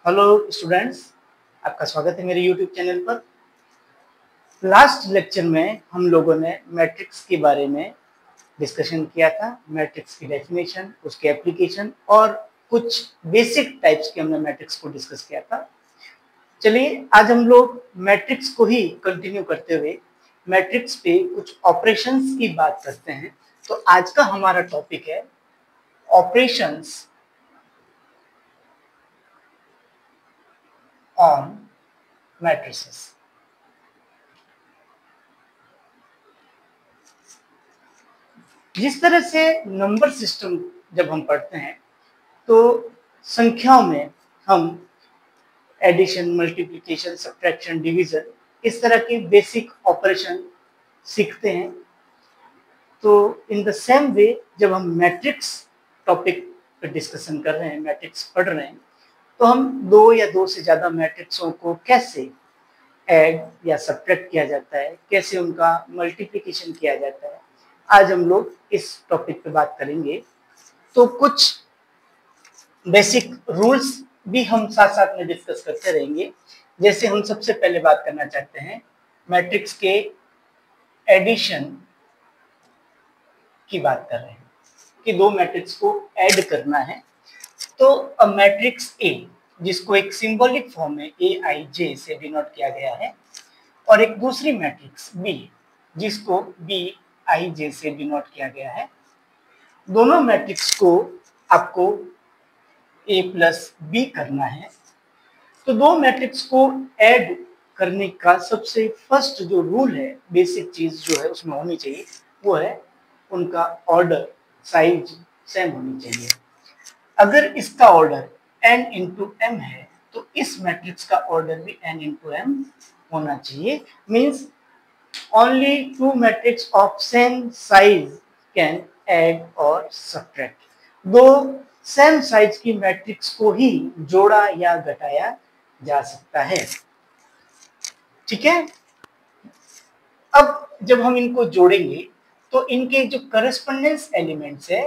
Hello students, आपका स्वागत है मेरे यूट्यूब चैनल पर। लास्ट लेक्चर में हम लोगों ने मैट्रिक्स के बारे में डिस्कशन किया था। मैट्रिक्स की डेफिनेशन, उसके एप्लीकेशन और कुछ बेसिक टाइप्स के हमने मैट्रिक्स को डिस्कस किया था। चलिए आज हम लोग मैट्रिक्स को ही कंटिन्यू करते हुए मैट्रिक्स पे कुछ ऑपरेशंस की बात करते हैं। तो आज का हमारा टॉपिक है ऑपरेशंस ऑन मैट्रिसेस। जिस तरह से नंबर सिस्टम जब हम पढ़ते हैं तो संख्याओं में हम एडिशन, मल्टीप्लिकेशन, सब्ट्रैक्शन, डिवीजन इस तरह के बेसिक ऑपरेशन सीखते हैं। तो इन द सेम वे जब हम मैट्रिक्स टॉपिक पर डिस्कशन कर रहे हैं, मैट्रिक्स पढ़ रहे हैं, तो हम दो या दो से ज्यादा मैट्रिक्सों को कैसे ऐड या सब्ट्रैक्ट किया जाता है, कैसे उनका मल्टीप्लिकेशन किया जाता है, आज हम लोग इस टॉपिक पे बात करेंगे। तो कुछ बेसिक रूल्स भी हम साथ साथ में डिस्कस करते रहेंगे। जैसे हम सबसे पहले बात करना चाहते हैं मैट्रिक्स के एडिशन की बात कर रहे हैं कि दो मैट्रिक्स को ऐड करना है। तो अ मैट्रिक्स ए, जिसको एक सिंबॉलिक फॉर्म में AIJ से डिनोट किया गया है, और एक दूसरी मैट्रिक्स बी जिसको BIJ से डिनोट किया गया है। दोनों मैट्रिक्स को आपको A प्लस बी करना है। तो दो मैट्रिक्स को ऐड करने का सबसे फर्स्ट जो रूल है, बेसिक चीज जो है उसमें होनी चाहिए, वो है उनका ऑर्डर, साइज सेम होनी चाहिए। अगर इसका ऑर्डर n इंटू m है तो इस मैट्रिक्स का ऑर्डर भी n इंटू m होना चाहिए। Means only two matrix of same size can add or subtract। दो सेम साइज की मैट्रिक्स को ही जोड़ा या घटाया जा सकता है। ठीक है। अब जब हम इनको जोड़ेंगे तो इनके जो करस्पॉन्डेंस एलिमेंट्स है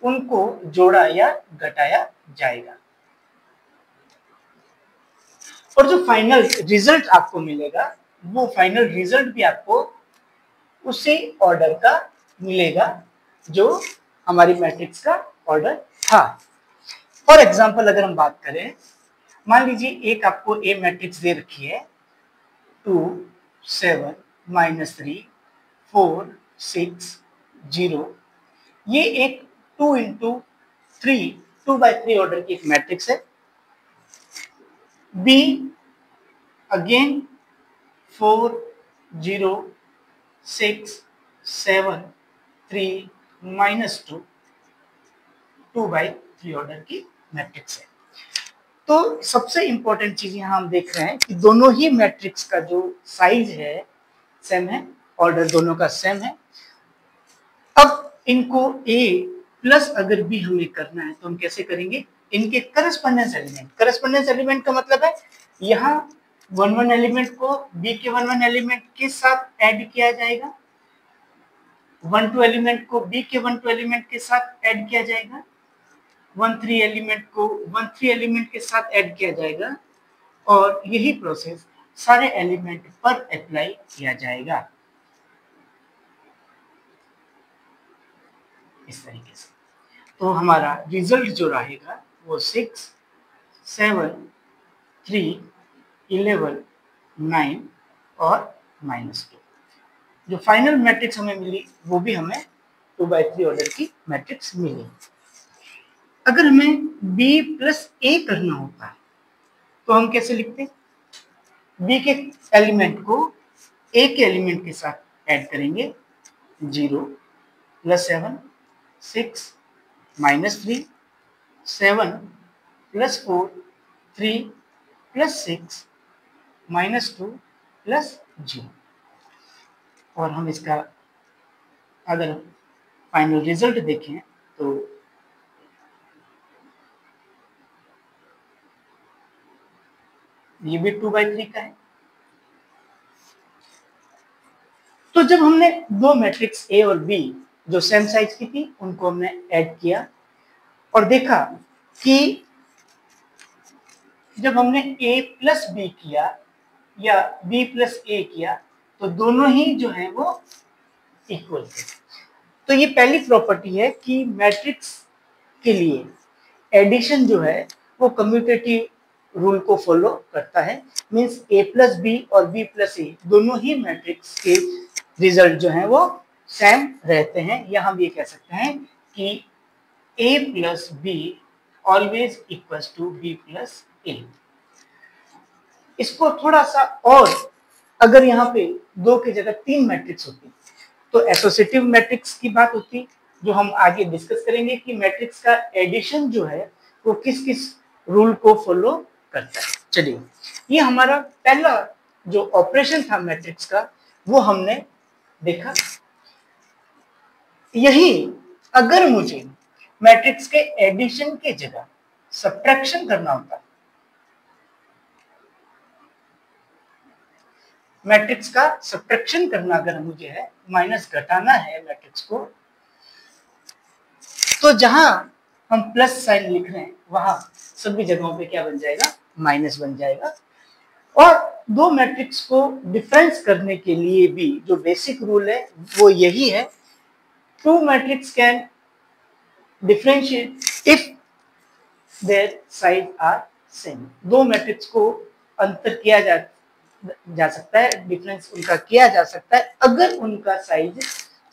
उनको जोड़ा या घटाया जाएगा, और जो फाइनल रिजल्ट आपको मिलेगा वो फाइनल रिजल्ट भी आपको उसी ऑर्डर का मिलेगा जो हमारी मैट्रिक्स का ऑर्डर था। फॉर एग्जांपल अगर हम बात करें, मान लीजिए एक आपको ए मैट्रिक्स दे रखी है 2 7 -3 4 6 0। ये एक 2 इंटू 3 2/3 ऑर्डर की एक मैट्रिक्स है। बी अगेन 4 0 6 7 3 -2 2/3 ऑर्डर की मैट्रिक्स है। तो सबसे इंपॉर्टेंट चीज यहां हम देख रहे हैं कि दोनों ही मैट्रिक्स का जो साइज है सेम है, ऑर्डर दोनों का सेम है। अब इनको A प्लस अगर B हमें करना है तो हम कैसे करेंगे? इनके करस्पॉन्डेंस एलिमेंट का मतलब है यहाँ 1 एलिमेंट को B के 1 एलिमेंट के साथ ऐड किया जाएगा, 1 एलिमेंट को B के 1 एलिमेंट के साथ ऐड किया जाएगा, 1 एलिमेंट को 1 एलिमेंट के साथ ऐड किया जाएगा, और यही प्रोसेस सारे एलिमेंट पर अप्लाई किया जाएगा इस तरीके से। तो हमारा रिजल्ट जो रहेगा वो 6 7 3 11 9 और -2। जो फाइनल मैट्रिक्स हमें मिली वो भी हमें 2/3 ऑर्डर की मैट्रिक्स मिली। अगर हमें B प्लस A करना होता है तो हम कैसे लिखते हैं? B के एलिमेंट को A के एलिमेंट के साथ ऐड करेंगे, 0 + 7 6 -3 7 + 4 3 + 6 -2 + 0। और हम इसका अगर फाइनल रिजल्ट देखें तो ये भी 2/3 का है। तो जब हमने दो मैट्रिक्स A और B जो सेम साइज की थी उनको हमने ऐड किया और देखा कि जब हमने a प्लस बी किया या b प्लस a किया तो दोनों ही जो है वो इक्वल थे। तो ये पहली प्रॉपर्टी है कि मैट्रिक्स के लिए एडिशन जो है वो कम्यूटेटिव रूल को फॉलो करता है। मींस a प्लस बी और b प्लस ए दोनों ही मैट्रिक्स के रिजल्ट जो है वो सेम रहते हैं, या हम ये कह सकते हैं कि a plus B always equals to b plus A. इसको थोड़ा सा और अगर यहाँ पे 2 की जगह 3 मैट्रिक्स होती तो एसोसिएटिव मैट्रिक्स की बात होती, जो हम आगे डिस्कस करेंगे कि मैट्रिक्स का एडिशन जो है वो किस किस रूल को फॉलो करता है। चलिए, ये हमारा पहला जो ऑपरेशन था मैट्रिक्स का वो हमने देखा। यही अगर मुझे मैट्रिक्स के एडिशन के जगह सब्ट्रैक्शन करना होता, मैट्रिक्स का सब्ट्रैक्शन करना अगर मुझे है, माइनस घटाना है मैट्रिक्स को, तो जहां हम प्लस साइन लिख रहे हैं वहां सभी जगहों पे क्या बन जाएगा, माइनस बन जाएगा। और दो मैट्रिक्स को डिफरेंस करने के लिए भी जो बेसिक रूल है वो यही है, two matrix can differentiate if their side are same. दो मैट्रिक्स को अंतर किया जा सकता है, डिफरेंस उनका किया जा सकता है अगर उनका साइज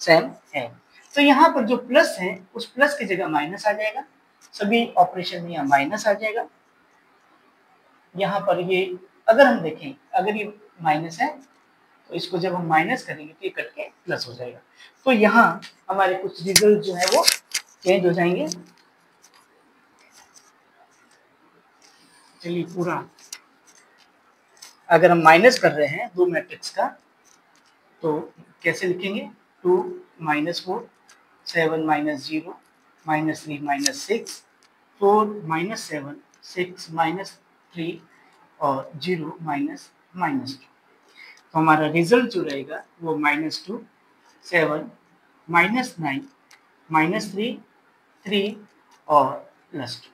सेम है। तो यहाँ पर जो प्लस है उस प्लस की जगह माइनस आ जाएगा, सभी ऑपरेशन में यहाँ माइनस आ जाएगा। यहाँ पर ये अगर हम देखें, अगर ये माइनस है तो इसको जब हम माइनस करेंगे तो ये कट के प्लस हो जाएगा। तो यहाँ हमारे कुछ रिजल्ट जो है वो चेंज हो जाएंगे। चलिए, पूरा अगर हम माइनस कर रहे हैं दो मैट्रिक्स का तो कैसे लिखेंगे, 2 minus 4, 7 minus 0, minus 3 minus 6, 4 minus 7, 6 minus 3 और 0 माइनस माइनस 2। तो हमारा रिजल्ट जो रहेगा वो -2, 7, -9, -3, 3 और +2।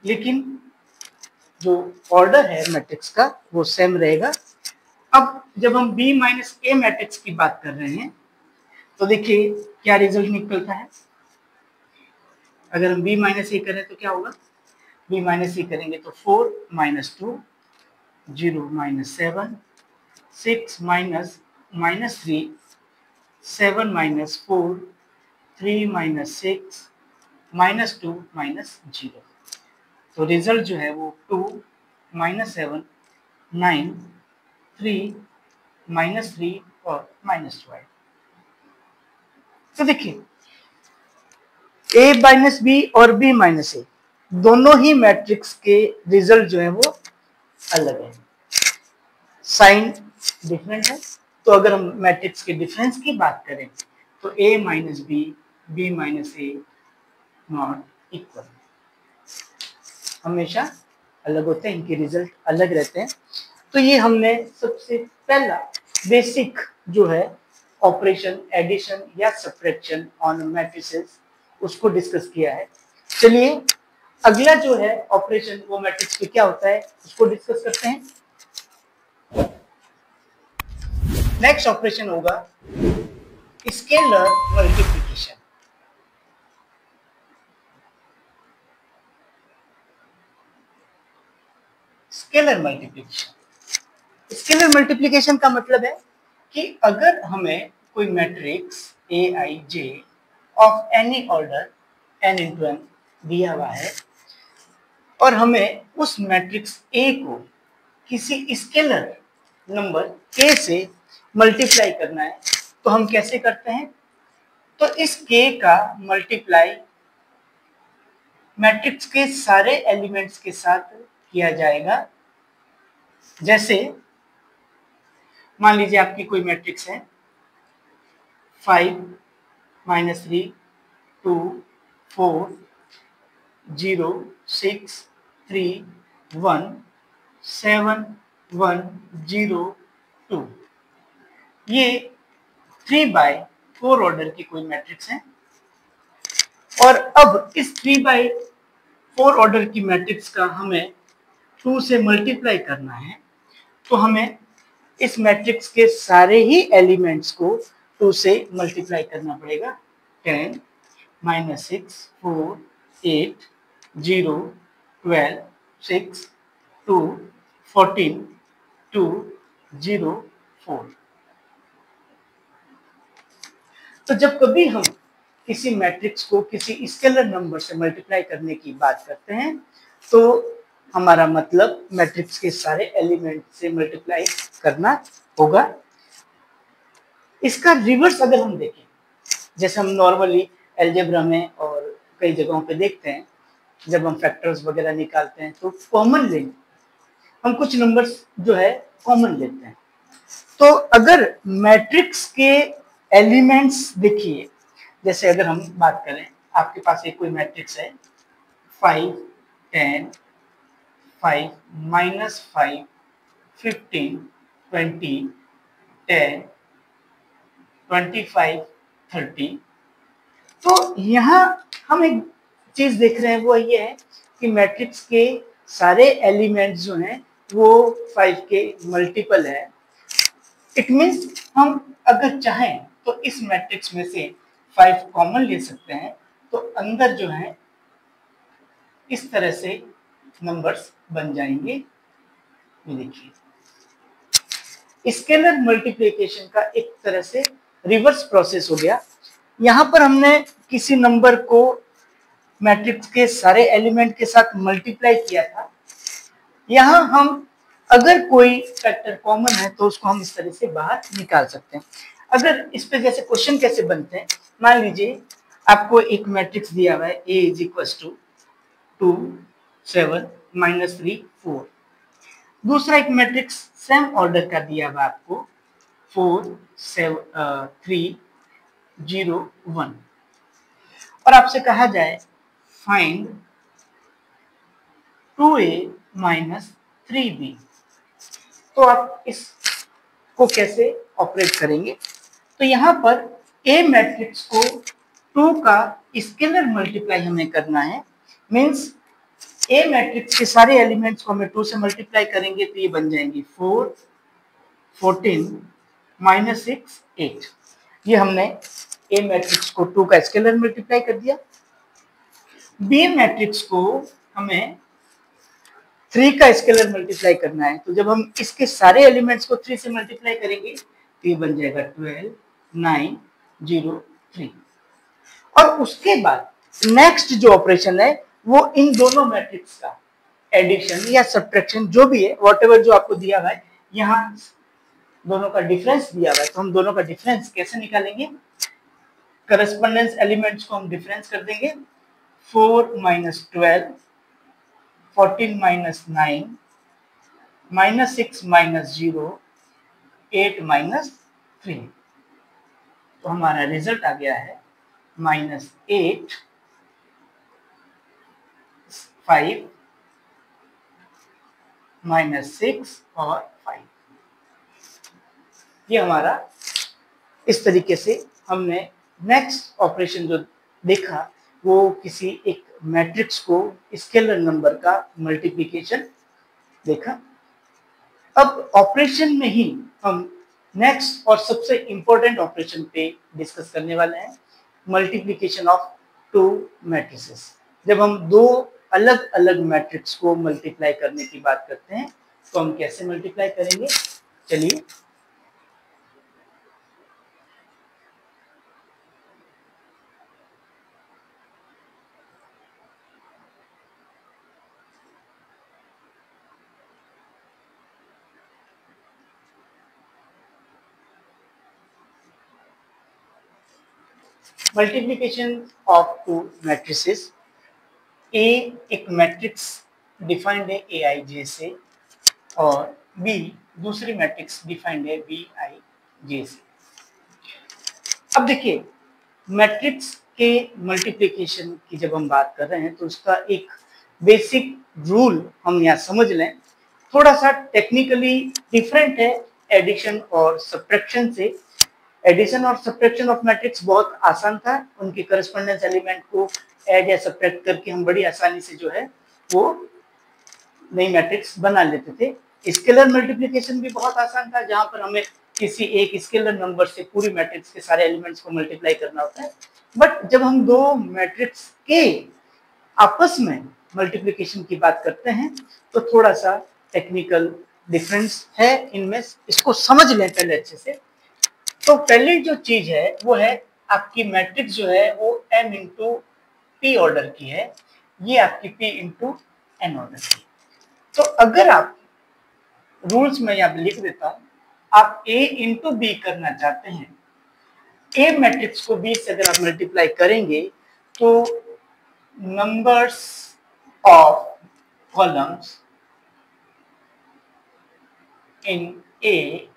लेकिन जो ऑर्डर है मैट्रिक्स का वो सेम रहेगा। अब जब हम b माइनस ए मैट्रिक्स की बात कर रहे हैं तो देखिए क्या रिजल्ट निकलता है। अगर हम b माइनस ए करें तो क्या होगा, b माइनस ए करेंगे तो 4 minus 2, 0 minus 7, 6 minus minus 3, 7 minus 4, 3 minus 6, minus 2 minus 0। तो रिजल्ट जो है वो 2 माइनस 7, 9, 3 माइनस 3 और -2 है। तो देखिए a माइनस बी और b माइनस ए दोनों ही मैट्रिक्स के रिजल्ट जो है वो अलग है, साइन डिफरेंट है। तो अगर हम मैट्रिक्स के डिफरेंस की बात करें तो a minus B, b minus A not equal, हमेशा अलग होते हैं, इनके रिजल्ट अलग रहते हैं। तो ये हमने सबसे पहला बेसिक जो है ऑपरेशन एडिशन या सब्ट्रैक्शन ऑन मैट्रिसेस उसको डिस्कस किया है। चलिए अगला जो है ऑपरेशन वो मैट्रिक्स पे क्या होता है उसको डिस्कस करते हैं। नेक्स्ट ऑपरेशन होगा scalar multiplication. Scalar multiplication, scalar multiplication का मतलब है कि अगर हमें कोई matrix aij of any order n into n दिया हुआ है और हमें उस मैट्रिक्स a को किसी स्केलर नंबर k से मल्टीप्लाई करना है तो हम कैसे करते हैं, तो इस k का मल्टीप्लाई मैट्रिक्स के सारे एलिमेंट्स के साथ किया जाएगा। जैसे मान लीजिए आपकी कोई मैट्रिक्स है 5 -3 2 4 0 6 3 1 7 1 0 2, ये 3/4 ऑर्डर की कोई मैट्रिक्स है। और अब इस 3/4 ऑर्डर की मैट्रिक्स का हमें 2 से मल्टीप्लाई करना है तो हमें इस मैट्रिक्स के सारे ही एलिमेंट्स को 2 से मल्टीप्लाई करना पड़ेगा। 10 -6 4 8 0 12 6 2 14 2 0 4। तो जब कभी हम किसी मैट्रिक्स को किसी स्केलर नंबर से मल्टीप्लाई करने की बात करते हैं तो हमारा मतलब मैट्रिक्स के सारे एलिमेंट से मल्टीप्लाई करना होगा। इसका रिवर्स अगर हम देखें, जैसे हम नॉर्मली अलजेब्रा में और कई जगहों पे देखते हैं, जब हम फैक्टर्स वगैरह निकालते हैं तो कॉमन लेंगे, हम कुछ नंबर्स जो है कॉमन लेते हैं। तो अगर मैट्रिक्स के एलिमेंट्स देखिए, जैसे अगर हम बात करें, आपके पास एक कोई मैट्रिक्स है 5 10 5 -5 15 20 10 25 30। तो यहाँ हम एक चीज देख रहे हैं, वो ये है कि मैट्रिक्स के सारे एलिमेंट्स जो हैं वो 5 के मल्टीपल है। इट मीन्स हम अगर चाहें तो इस मैट्रिक्स में से 5 कॉमन ले सकते हैं, तो अंदर जो है इस तरह से नंबर्स बन जाएंगे। ये देखिए, स्केलर मल्टीप्लिकेशन का एक तरह से रिवर्स प्रोसेस हो गया। यहां पर हमने किसी नंबर को मैट्रिक्स के सारे एलिमेंट के साथ मल्टीप्लाई किया था, यहां हम अगर कोई फैक्टर कॉमन है तो उसको हम इस तरह से बाहर निकाल सकते हैं। अगर इस पे जैसे क्वेश्चन कैसे बनते हैं, मान लीजिए आपको एक मैट्रिक्स दिया हुआ है a इज इक्वल टू 2 7 -3 4। दूसरा एक मैट्रिक्स सेम ऑर्डर का दिया हुआ आपको 4 7 3 0 1, और आपसे कहा जाए फाइंड 2a - 3b, तो आप इसको कैसे ऑपरेट करेंगे? तो यहाँ पर a मैट्रिक्स को 2 का स्केलर मल्टीप्लाई हमें करना है। मींस a मैट्रिक्स के सारे एलिमेंट्स को हमें 2 से मल्टीप्लाई करेंगे तो ये बन जाएंगे 4 14 -6 8। ये हमने a मैट्रिक्स को 2 का स्केलर मल्टीप्लाई कर दिया। b मैट्रिक्स को हमें 3 का स्केलर मल्टीप्लाई करना है, तो जब हम इसके सारे एलिमेंट्स को 3 से मल्टीप्लाई करेंगे तो ये बन जाएगा 12 9 0 3। और उसके बाद नेक्स्ट जो ऑपरेशन है वो इन दोनों मैट्रिक्स का एडिशन या सब्ट्रैक्शन जो भी है, व्हाटएवर जो आपको दिया हुआ है, यहाँ दोनों का डिफरेंस दिया हुआ है, तो हम दोनों का डिफरेंस कैसे निकालेंगे? करस्पॉन्डेंस एलिमेंट्स को हम डिफरेंस कर देंगे। 4 - 12 14 - 9 -6 - 0 8 - 3। तो हमारा रिजल्ट आ गया है -8 5 -6 और 5। ये हमारा इस तरीके से हमने नेक्स्ट ऑपरेशन जो देखा वो किसी एक मैट्रिक्स को स्केलर नंबर का मल्टीप्लिकेशन देखा। अब ऑपरेशन में ही हम नेक्स्ट और सबसे इंपॉर्टेंट ऑपरेशन पे डिस्कस करने वाले हैं, मल्टीप्लिकेशन ऑफ 2 मैट्रिसेस। जब हम दो अलग अलग मैट्रिक्स को मल्टीप्लाई करने की बात करते हैं तो हम कैसे मल्टीप्लाई करेंगे, चलिए। Multiplication of 2 matrices. ए एक मैट्रिक्स डिफाइंड है AIJ से, और बी दूसरी मैट्रिक्स डिफाइंड है BIJ से। अब देखिए, मैट्रिक्स के मल्टीप्लिकेशन की जब हम बात कर रहे हैं तो उसका एक बेसिक रूल हम यहाँ समझ लें। थोड़ा सा टेक्निकली डिफरेंट है एडिशन और सब्ट्रैक्शन से। एडिशन और सब्ट्रैक्शन ऑफ मैट्रिक्स बहुत आसान था, उनके करस्पॉन्डेंस एलिमेंट को ऐड या सब्ट्रैक्ट करके हम बड़ी आसानी से जो है वो नई मैट्रिक्स बना लेते थे। स्केलर मल्टीप्लिकेशन भी बहुत आसान था, जहां पर हमें किसी एक स्केलर नंबर से पूरी मैट्रिक्स के सारे एलिमेंट्स को मल्टीप्लाई करना होता है। बट जब हम दो मैट्रिक्स के आपस में मल्टीप्लिकेशन की बात करते हैं तो थोड़ा सा टेक्निकल डिफरेंस है इनमें, इसको समझ लें पहले अच्छे से। तो पहली जो चीज है वो है आपकी मैट्रिक्स जो है वो m इंटू पी ऑर्डर की है, ये आपकी p इंटू एन ऑर्डर की। तो अगर आप रूल्स में यहाँ पे लिख देता हूं, आप a इंटू बी करना चाहते हैं, ए मैट्रिक्स को बी से अगर आप मल्टीप्लाई करेंगे तो numbers of columns in A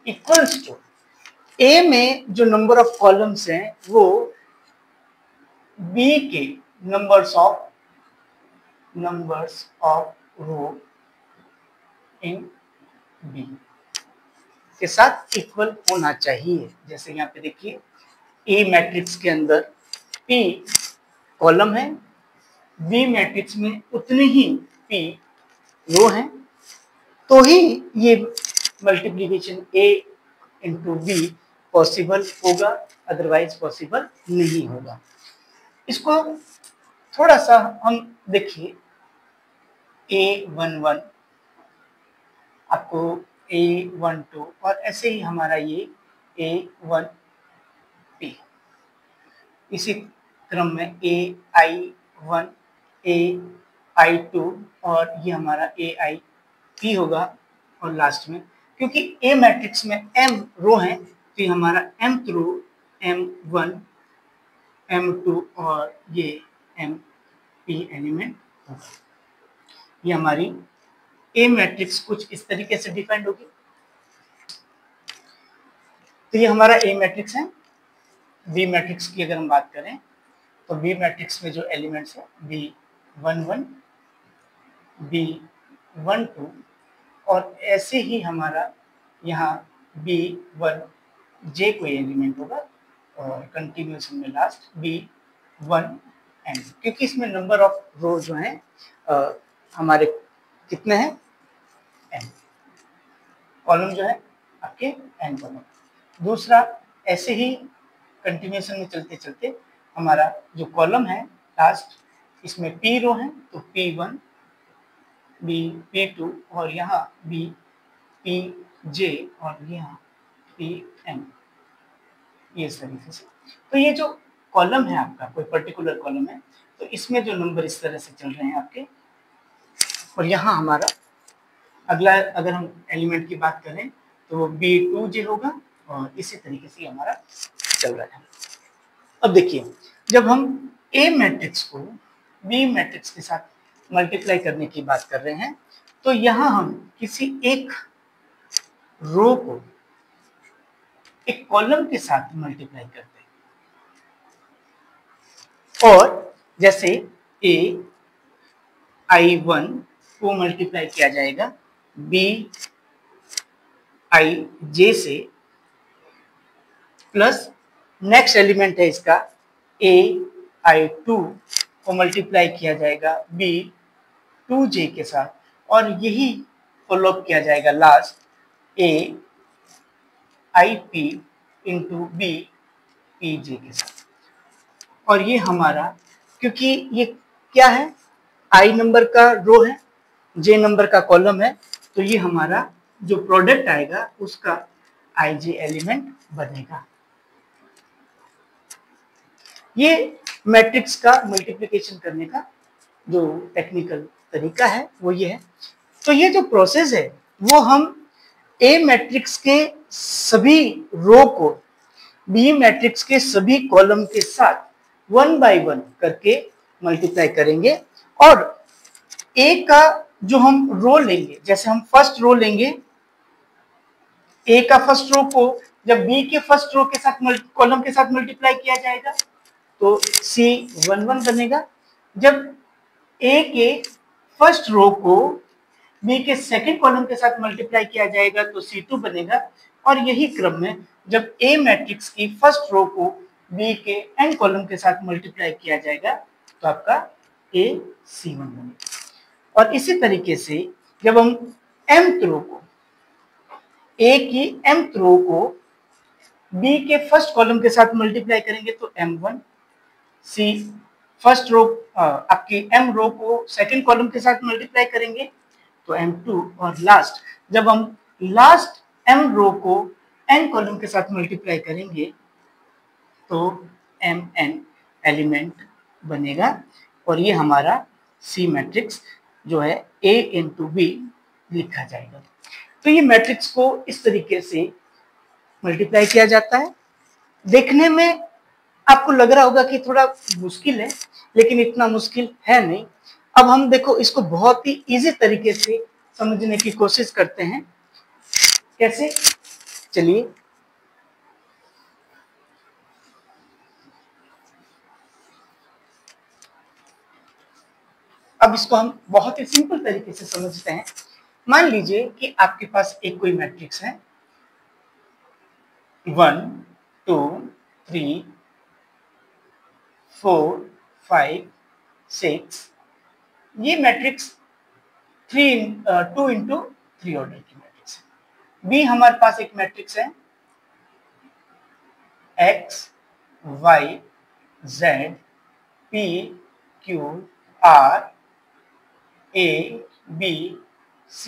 equals to, A में जो नंबर ऑफ कॉलम्स हैं वो बी के numbers of row in B के साथ इक्वल होना चाहिए। जैसे यहाँ पे देखिए ए मैट्रिक्स के अंदर पी कॉलम है, बी मैट्रिक्स में उतनी ही पी रो है, तो ही ये multiplication A into be possible होगा, अदरवाइज पॉसिबल नहीं होगा। इसको थोड़ा सा हम देखिए, A11 आपको A12 और ऐसे ही हमारा ये A1P, इसी क्रम में AI1 AI2 और ये हमारा AIP होगा। और लास्ट में क्योंकि A मैट्रिक्स में m रो है तो ये हमारा mth रो M1 M2 और ये MP एलिमेंट होगा। ये हमारी A मैट्रिक्स कुछ इस तरीके से डिफाइंड होगी। तो ये हमारा A मैट्रिक्स है। B मैट्रिक्स की अगर हम बात करें तो B मैट्रिक्स में जो एलिमेंट्स है B11 B12 और ऐसे ही हमारा यहाँ B1J कोई एलिमेंट होगा और कंटिन्यूएशन में लास्ट B1N, क्योंकि इसमें नंबर ऑफ रो जो हैं हमारे कितने हैं n, कॉलम जो है आपके n कॉलम। दूसरा ऐसे ही कंटिन्यूएशन में चलते चलते हमारा जो कॉलम है लास्ट, इसमें p रो है तो P1 B P2 और यहाँ B Pj और यहाँ Pn, ये इस तरीके से। तो ये जो कॉलम है आपका, कोई पर्टिकुलर कॉलम है तो इसमें जो नंबर इस तरह से चल रहे हैं आपके, और यहाँ हमारा अगला अगर हम एलिमेंट की बात करें तो वो B2J होगा और इसी तरीके से हमारा चल रहा है। अब देखिए, जब हम A मैट्रिक्स को B मैट्रिक्स के साथ मल्टीप्लाई करने की बात कर रहे हैं तो यहाँ हम किसी एक रो को एक कॉलम के साथ मल्टीप्लाई करते हैं। और जैसे AI1 को मल्टीप्लाई किया जाएगा BIJ से, प्लस नेक्स्ट एलिमेंट है इसका AI2 को मल्टीप्लाई किया जाएगा B2J के साथ, और यही फॉलो किया जाएगा लास्ट AIP इंटू BPJ के साथ। और ये हमारा, क्योंकि ये क्या है, I नंबर का रो है, J नंबर का कॉलम है, तो ये हमारा जो प्रोडक्ट आएगा उसका IJ एलिमेंट बनेगा। ये मैट्रिक्स का मल्टीप्लिकेशन करने का जो टेक्निकल तरीका है वो ये है। तो ये जो प्रोसेस है वो हम A मैट्रिक्स के सभी रो को B मैट्रिक्स के सभी कॉलम के साथ 1 बाय 1 करके मल्टीप्लाई करेंगे। और A का जो हम रो लेंगे, जैसे हम फर्स्ट रो लेंगे, A का फर्स्ट रो को जब B के फर्स्ट रो के साथ कॉलम के साथ मल्टीप्लाई किया जाएगा तो C11 बनेगा। जब A के फर्स्ट रो को B के सेकंड कॉलम के साथ मल्टीप्लाई किया जाएगा तो C2 बनेगा। और यही क्रम में जब A मैट्रिक्स की फर्स्ट रो को B के n कॉलम के साथ मल्टीप्लाई किया जाएगा तो आपका AC1 बनेगा। और इसी तरीके से जब हम mth रो को, A की mth रो को B के फर्स्ट कॉलम के साथ मल्टीप्लाई करेंगे तो m1, C फर्स्ट रो आपकी m रो को सेकंड कॉलम के साथ मल्टीप्लाई करेंगे तो m2, और लास्ट जब हम लास्ट m रो को n कॉलम के साथ मल्टीप्लाई करेंगे तो mn एलिमेंट बनेगा, और ये हमारा C मैट्रिक्स जो है A इंटू B लिखा जाएगा। तो ये मैट्रिक्स को इस तरीके से मल्टीप्लाई किया जाता है। देखने में आपको लग रहा होगा कि थोड़ा मुश्किल है, लेकिन इतना मुश्किल है नहीं। अब हम देखो इसको बहुत ही इजी तरीके से समझने की कोशिश करते हैं। कैसे? चलिए, अब इसको हम बहुत ही सिंपल तरीके से समझते हैं। मान लीजिए कि आपके पास एक कोई मैट्रिक्स है 1 2 3 4 5 6। ये मैट्रिक्स 2 इंटू 3 ऑर्डर की मैट्रिक्स है। बी हमारे पास एक मैट्रिक्स है x y z p q r a b c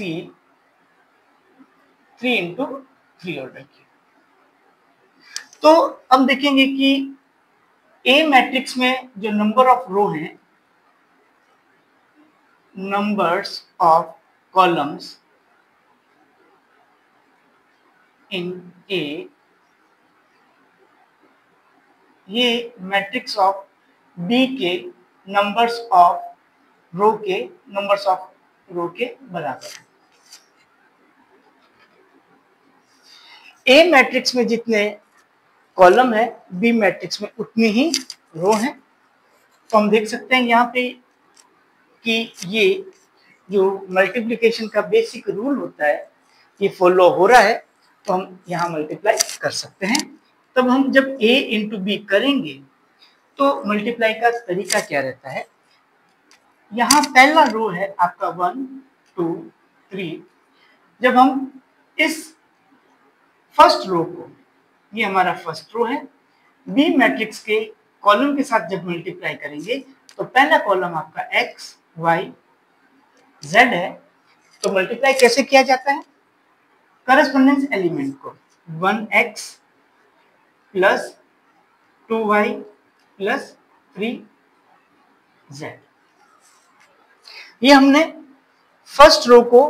3 into 3 order की। तो हम देखेंगे कि ए मैट्रिक्स में जो नंबर ऑफ रो हैं, नंबर्स ऑफ कॉलम्स इन ए, ये मैट्रिक्स ऑफ बी के नंबर्स ऑफ रो के बराबर है। ए मैट्रिक्स में जितने कॉलम है, बी मैट्रिक्स में उतनी ही रो है। तो हम देख सकते हैं यहाँ पे कि ये जो मल्टीप्लिकेशन का बेसिक रूल होता है ये फॉलो हो रहा है, तो हम यहाँ मल्टीप्लाई कर सकते हैं। तब हम जब a इंटू बी करेंगे तो मल्टीप्लाई का तरीका क्या रहता है? यहाँ पहला रो है आपका 1 2 3। जब हम इस फर्स्ट रो को, ये हमारा फर्स्ट रो है, बी मैट्रिक्स के कॉलम के साथ जब मल्टीप्लाई करेंगे तो पहला कॉलम आपका x y z है। तो मल्टीप्लाई कैसे किया जाता है? करस्पॉन्डेंस एलिमेंट को 1x plus 2y plus 3z, ये हमने फर्स्ट रो को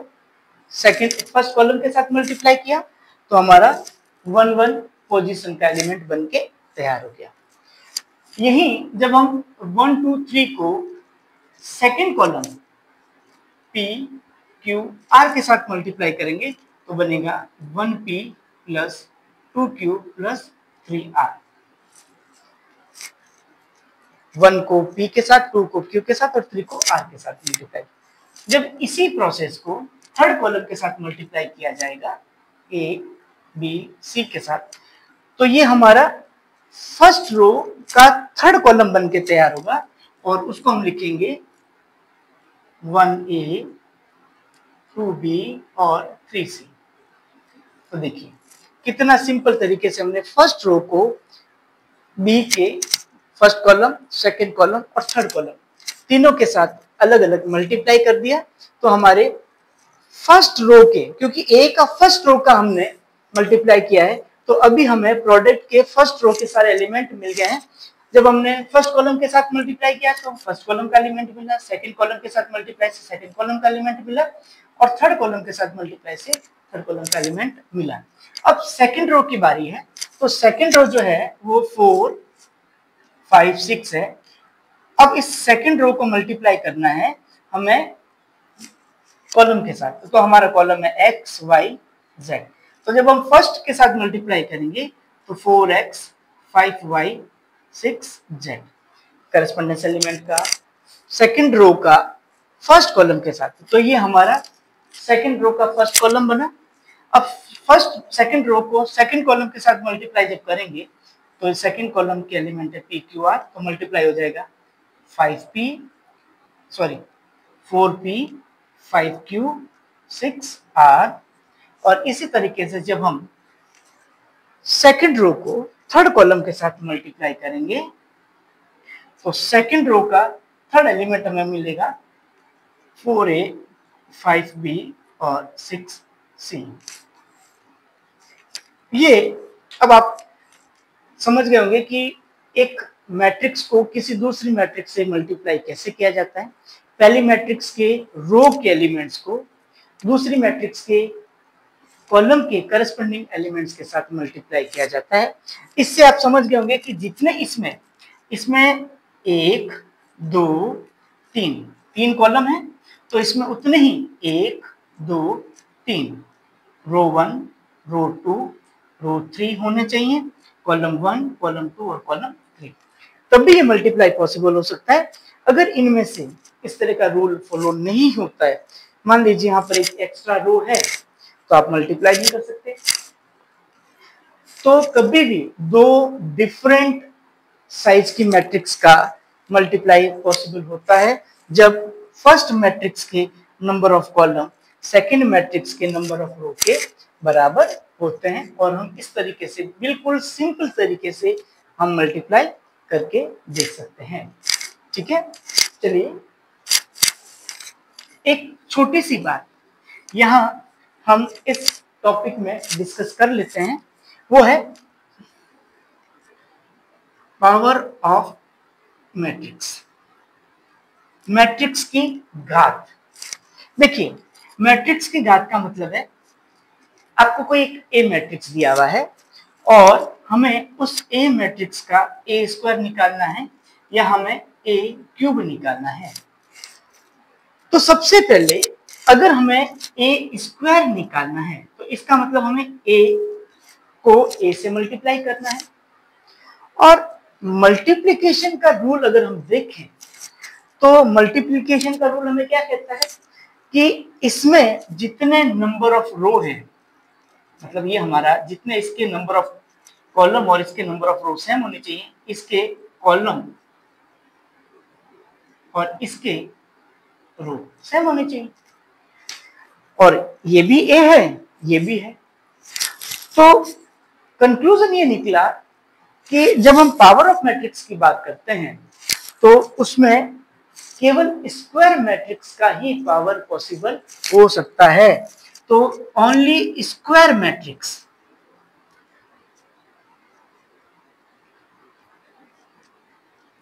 फर्स्ट कॉलम के साथ मल्टीप्लाई किया तो हमारा 1 1 पोजीशन का एलिमेंट बनके तैयार हो गया। यही जब हम 1 2 3 को second column p q r के साथ मल्टीप्लाई करेंगे तो बनेगा 1p plus 2q plus 3r। 1 को p के साथ, 2 को q के साथ और 3 को r के साथ मल्टीप्लाई। जब इसी प्रोसेस को थर्ड कॉलम के साथ मल्टीप्लाई किया जाएगा a b c के साथ, तो ये हमारा फर्स्ट रो का थर्ड कॉलम बन के तैयार होगा और उसको हम लिखेंगे 1a 2b और 3c। तो देखिए कितना सिंपल तरीके से हमने फर्स्ट रो को बी के फर्स्ट कॉलम, सेकंड कॉलम और थर्ड कॉलम तीनों के साथ अलग अलग मल्टीप्लाई कर दिया। तो हमारे फर्स्ट रो के, क्योंकि ए का फर्स्ट रो का हमने मल्टीप्लाई किया है, तो अभी हमें प्रोडक्ट के फर्स्ट रो के सारे एलिमेंट मिल गए हैं। जब हमने फर्स्ट कॉलम के साथ मल्टीप्लाई किया तो फर्स्ट कॉलम का एलिमेंट मिला, सेकंड कॉलम के साथ मल्टीप्लाई से सेकंड कॉलम का एलिमेंट मिला और थर्ड कॉलम के साथ मल्टीप्लाई से थर्ड कॉलम का एलिमेंट मिला। अब सेकंड रो की बारी है, तो सेकंड रो जो है वो 4 5 6 है। अब इस सेकंड रो को मल्टीप्लाई करना है हमें कॉलम के साथ, तो हमारा कॉलम है x y z। तो जब हम फर्स्ट के साथ मल्टीप्लाई करेंगे तो 4x 5y 6z correspondence element का सेकंड रो का फर्स्ट कॉलम के साथ, तो ये हमारा सेकंड रो का फर्स्ट कॉलम बना। अब फर्स्ट सेकंड रो को सेकंड कॉलम के साथ मल्टीप्लाई जब करेंगे तो सेकंड कॉलम के एलिमेंट है p q r, तो मल्टीप्लाई हो जाएगा 5p 4p 5q 6r। और इसी तरीके से जब हम सेकंड रो को थर्ड कॉलम के साथ मल्टीप्लाई करेंगे तो सेकंड रो का थर्ड एलिमेंट हमें मिलेगा 4a 5b और 6c। ये अब आप समझ गए होंगे कि एक मैट्रिक्स को किसी दूसरी मैट्रिक्स से मल्टीप्लाई कैसे किया जाता है। पहली मैट्रिक्स के रो के एलिमेंट्स को दूसरी मैट्रिक्स के कॉलम के करस्पॉन्डिंग एलिमेंट्स के साथ मल्टीप्लाई किया जाता है। इससे आप समझ गए होंगे कि जितने इसमें 1 2 3 कॉलम है तो इसमें उतने ही 1 2 3 रो 1 रो 2 रो 3 होने चाहिए, कॉलम 1 कॉलम 2 और कॉलम 3, तब भी ये मल्टीप्लाई पॉसिबल हो सकता है। अगर इनमें से इस तरह का रूल फॉलो नहीं होता है, मान लीजिए यहाँ पर एक एक्स्ट्रा रो है तो आप मल्टीप्लाई नहीं कर सकते। तो कभी भी दो डिफरेंट साइज की मैट्रिक्स का मल्टीप्लाई पॉसिबल होता है जब फर्स्ट मैट्रिक्स के number of column second matrix के नंबर ऑफ रो के बराबर होते हैं। और हम इस तरीके से बिल्कुल सिंपल तरीके से हम मल्टीप्लाई करके देख सकते हैं। ठीक है, चलिए एक छोटी सी बात यहाँ हम इस टॉपिक में डिस्कस कर लेते हैं, वो है पावर ऑफ मैट्रिक्स, मैट्रिक्स की घात। देखिए मैट्रिक्स की घात का मतलब है आपको कोई एक ए मैट्रिक्स दिया हुआ है और हमें उस ए मैट्रिक्स का ए स्क्वायर निकालना है या हमें ए क्यूब निकालना है। तो सबसे पहले अगर हमें ए स्क्वायर निकालना है तो इसका मतलब हमें ए को ए से मल्टीप्लाई करना है। और मल्टीप्लिकेशन का रूल अगर हम देखें तो मल्टीप्लिकेशन का रूल हमें क्या कहता है कि इसमें जितने नंबर ऑफ रो है, मतलब ये हमारा जितने इसके नंबर ऑफ कॉलम और इसके नंबर ऑफ रो सेम होने चाहिए, इसके कॉलम और इसके रो सेम होने चाहिए। और ये भी ए है ये भी है। तो कंक्लूजन ये निकला कि जब हम पावर ऑफ मैट्रिक्स की बात करते हैं तो उसमें केवल स्क्वायर मैट्रिक्स का ही पावर पॉसिबल हो सकता है। तो ओनली स्क्वायर मैट्रिक्स,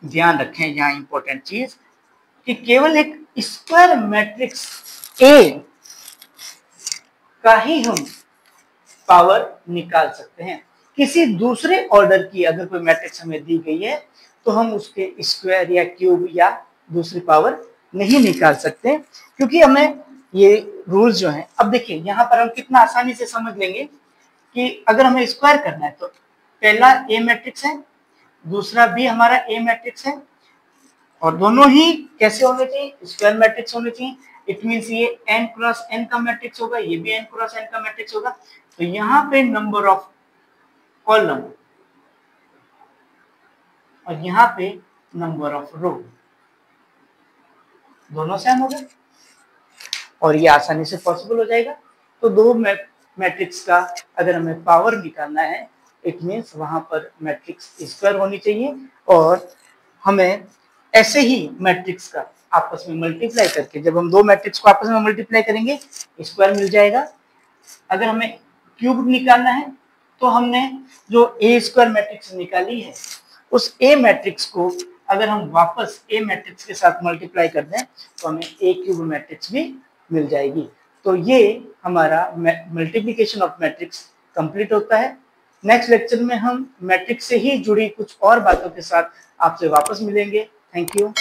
ध्यान रखें यहां इंपॉर्टेंट चीज कि केवल एक स्क्वायर मैट्रिक्स ए का ही हम पावर निकाल सकते हैं। किसी दूसरे ऑर्डर की अगर कोई मैट्रिक्स हमें दी गई है तो हम उसके स्क्वायर या क्यूब या दूसरी पावर नहीं निकाल सकते, क्योंकि हमें ये रूल्स जो हैं, अब देखिए यहाँ पर हम कितना आसानी से समझ लेंगे कि अगर हमें स्क्वायर करना है तो पहला ए मैट्रिक्स है, दूसरा भी हमारा ए मैट्रिक्स है और दोनों ही कैसे होने चाहिए, स्क्वायर मैट्रिक्स होने चाहिए। इट मींस ये n क्रॉस n का मैट्रिक्स होगा, ये भी n क्रॉस n का मैट्रिक्स होगा। तो यहाँ पे नंबर ऑफ कॉलम और यहाँ पे नंबर ऑफ रो दोनों सेम हो गए और ये आसानी से पॉसिबल हो जाएगा। तो दो मैट्रिक्स का अगर हमें पावर निकालना है इट मींस वहां पर मैट्रिक्स स्क्वायर होनी चाहिए और हमें ऐसे ही मैट्रिक्स का आपस में मल्टीप्लाई करके, जब हम दो मैट्रिक्स को आपस में मल्टीप्लाई करेंगे स्क्वायर मिल जाएगा। अगर हमें क्यूब निकालना है तो हमने जो ए स्क्वायर मैट्रिक्स निकाली है उस ए मैट्रिक्स को अगर हम वापस ए मैट्रिक्स के साथ मल्टीप्लाई कर दें तो हमें ए क्यूब मैट्रिक्स भी मिल जाएगी। तो ये हमारा मल्टीप्लिकेशन ऑफ मैट्रिक्स कंप्लीट होता है। नेक्स्ट लेक्चर में हम मैट्रिक्स से ही जुड़ी कुछ और बातों के साथ आपसे वापस मिलेंगे। Thank you.